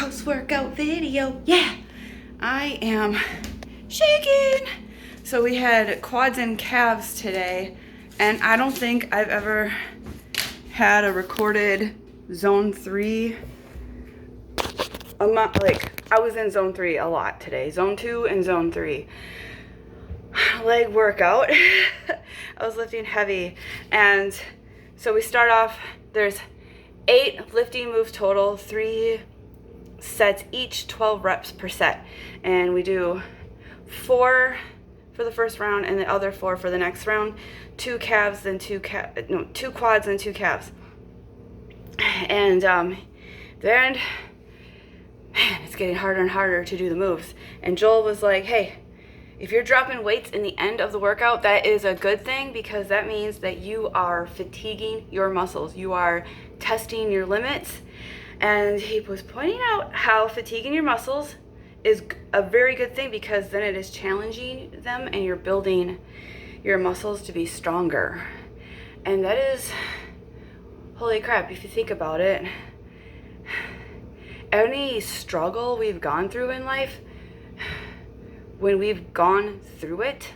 house workout video. Yeah, I am shaking. So we had quads and calves today, and I don't think I've ever had a recorded zone 3 amount. Like, I was in zone 3 a lot today, zone 2 and zone 3 leg workout. I was lifting heavy, and so we start off, there's 8 lifting moves total, 3 sets each, 12 reps per set, and we do 4 for the first round and the other 4 for the next round. 2 calves, then 2 quads and 2 calves. And then, man, it's getting harder and harder to do the moves. And Joel was like, hey, if you're dropping weights in the end of the workout, that is a good thing, because that means that you are fatiguing your muscles. You are testing your limits. And he was pointing out how fatiguing your muscles is a very good thing, because then it is challenging them and you're building your muscles to be stronger. And that is, holy crap, if you think about it, any struggle we've gone through in life, when we've gone through it,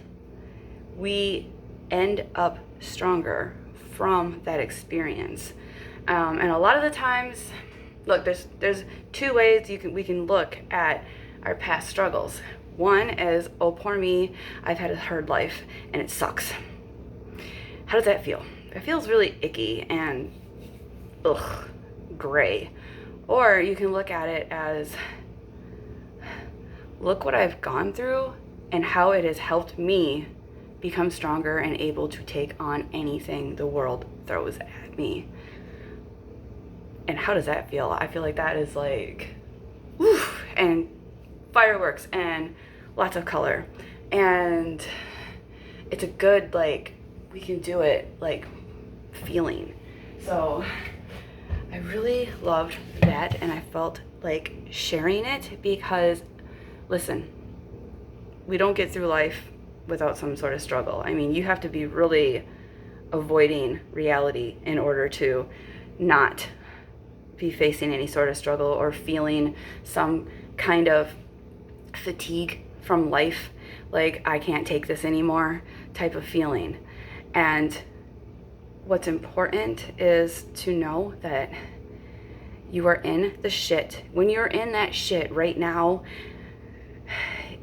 we end up stronger from that experience. And a lot of the times, look, there's 2 ways we can look at our past struggles. One is, oh, poor me, I've had a hard life and it sucks. How does that feel? It feels really icky and gray. Or you can look at it as, look what I've gone through and how it has helped me become stronger and able to take on anything the world throws at me. And how does that feel? I feel like that is like, woof, and fireworks and lots of color. And it's a good, like, we can do it, like, feeling. So I really loved that, and I felt like sharing it because, listen, we don't get through life without some sort of struggle. I mean, you have to be really avoiding reality in order to not be facing any sort of struggle or feeling some kind of fatigue from life, like I can't take this anymore type of feeling. And what's important is to know that you are in the shit. When you're in that shit right now,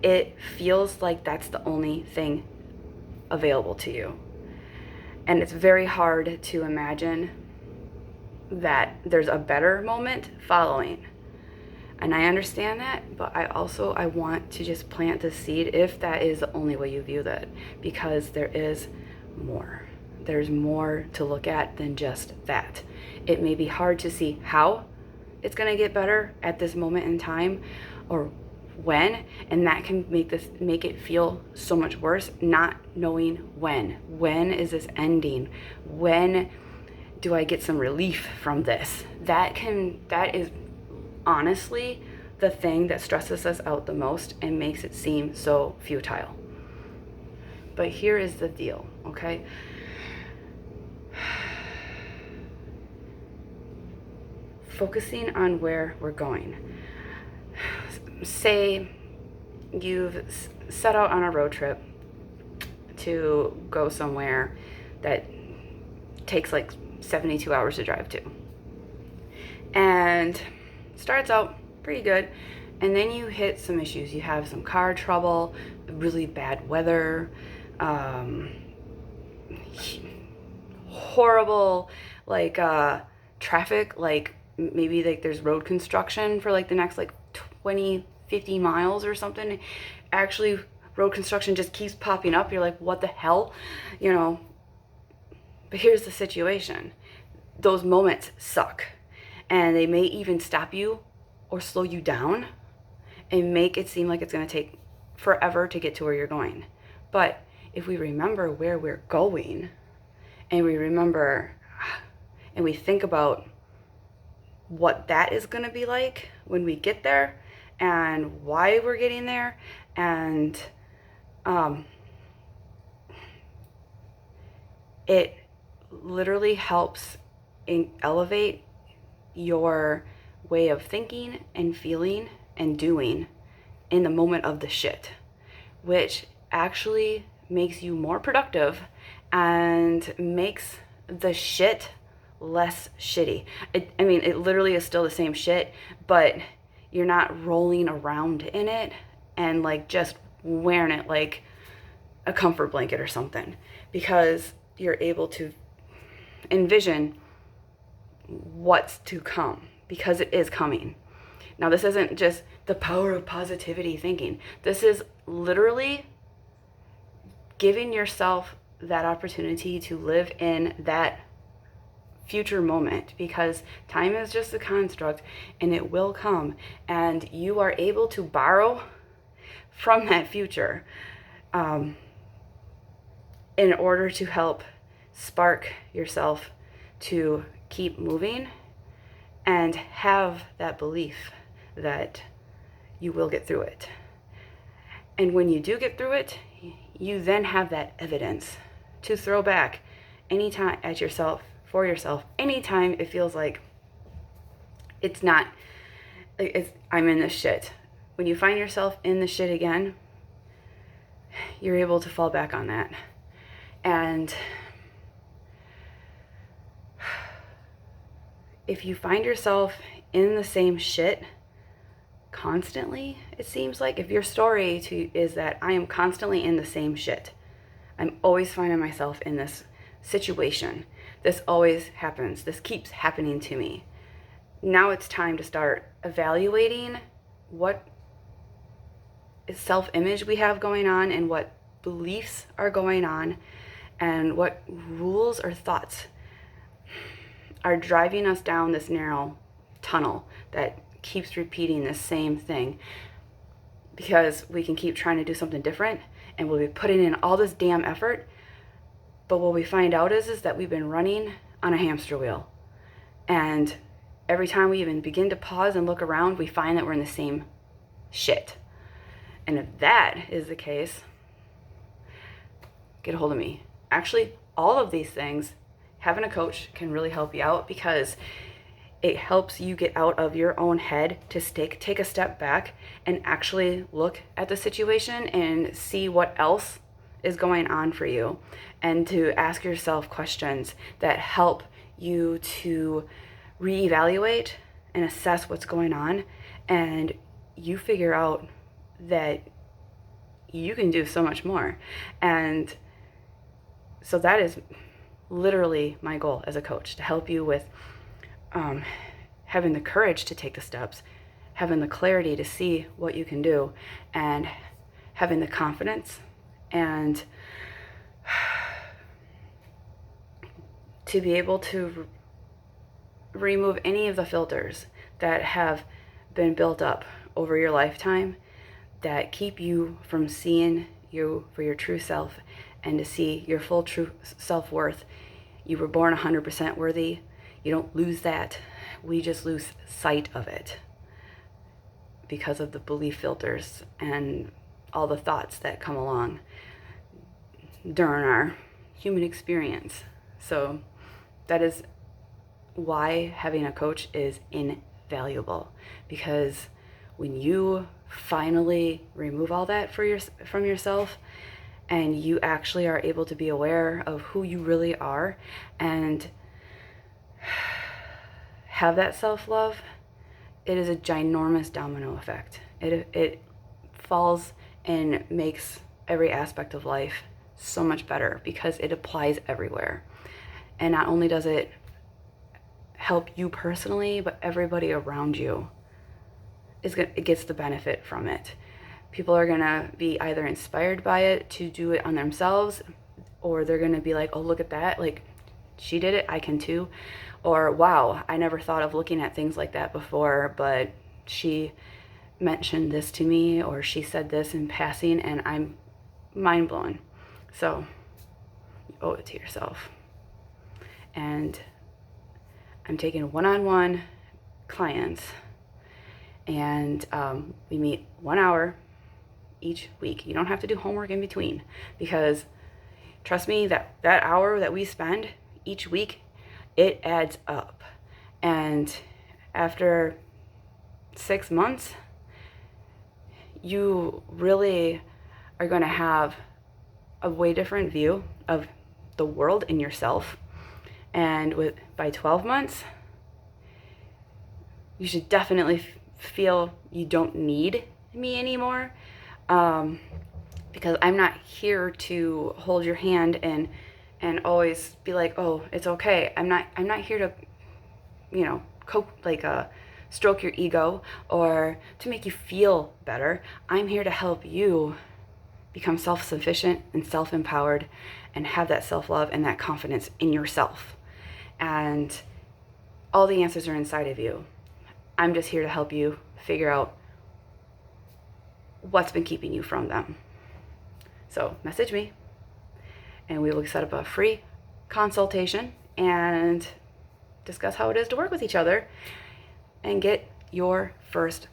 it feels like that's the only thing available to you. And it's very hard to imagine that there's a better moment following. And I understand that, but I want to just plant the seed, if that is the only way you view that, because there is more. There's more to look at than just that. It may be hard to see how it's going to get better at this moment in time, or when, and that can make it feel so much worse, not knowing when is this ending, when do I get some relief from this. That is honestly the thing that stresses us out the most and makes it seem so futile. But here is the deal, okay? Focusing on where we're going. Say you've set out on a road trip to go somewhere that takes like 72 hours to drive to, and starts out pretty good, and then you hit some issues. You have some car trouble, really bad weather, horrible like traffic, like maybe like there's road construction for like the next like 20-50 miles or something. Actually, road construction just keeps popping up. You're like, what the hell, you know? But here's the situation. Those moments suck, and they may even stop you or slow you down and make it seem like it's going to take forever to get to where you're going. But if we remember where we're going, and we remember and we think about what that is going to be like when we get there, and why we're getting there, and it literally helps elevate your way of thinking and feeling and doing in the moment of the shit, which actually makes you more productive and makes the shit less shitty. It literally is still the same shit, but you're not rolling around in it and like just wearing it like a comfort blanket or something, because you're able to envision what's to come, because it is coming. Now, this isn't just the power of positivity thinking. This is literally giving yourself that opportunity to live in that future moment, because time is just a construct and it will come, and you are able to borrow from that future in order to help spark yourself to keep moving and have that belief that you will get through it. And when you do get through it, you then have that evidence to throw back anytime at yourself, for yourself, anytime it feels like I'm in this shit. When you find yourself in the shit again, you're able to fall back on that. And if you find yourself in the same shit constantly, it seems like, if your story is that I am constantly in the same shit, I'm always finding myself in this situation, this always happens, this keeps happening to me, now it's time to start evaluating what self-image we have going on and what beliefs are going on and what rules or thoughts are driving us down this narrow tunnel that keeps repeating the same thing, because we can keep trying to do something different and we'll be putting in all this damn effort, but what we find out is that we've been running on a hamster wheel, and every time we even begin to pause and look around, we find that we're in the same shit. And if that is the case, get a hold of me. Actually, all of these things, having a coach can really help you out, because it helps you get out of your own head to take a step back and actually look at the situation and see what else is going on for you, and to ask yourself questions that help you to reevaluate and assess what's going on, and you figure out that you can do so much more. And so that is literally my goal as a coach, to help you with having the courage to take the steps, having the clarity to see what you can do, and having the confidence and to be able to remove any of the filters that have been built up over your lifetime that keep you from seeing you for your true self and to see your full true self-worth. You were born 100% worthy. You don't lose that. We just lose sight of it because of the belief filters and all the thoughts that come along during our human experience. So that is why having a coach is invaluable, because when you finally remove all that from yourself and you actually are able to be aware of who you really are and have that self-love, it is a ginormous domino effect. It falls and makes every aspect of life so much better because it applies everywhere. And not only does it help you personally, but everybody around you it gets the benefit from it. People are gonna be either inspired by it to do it on themselves, or they're gonna be like, oh, look at that, like she did it, I can too. Or wow, I never thought of looking at things like that before, but she mentioned this to me, or she said this in passing, and I'm mind blown. So you owe it to yourself. And I'm taking one-on-one clients, and we meet 1 hour each week. You don't have to do homework in between, because trust me, that hour that we spend each week, it adds up. And after 6 months, you really are going to have a way different view of the world and yourself. And by 12 months, you should definitely feel you don't need me anymore, because I'm not here to hold your hand and always be like, oh, it's okay. I'm not here to, stroke your ego or to make you feel better. I'm here to help you become self-sufficient and self-empowered and have that self-love and that confidence in yourself. And all the answers are inside of you. I'm just here to help you figure out what's been keeping you from them. So message me and we will set up a free consultation and discuss how it is to work with each other and get your first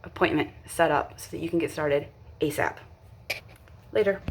appointment set up so that you can get started ASAP. Later.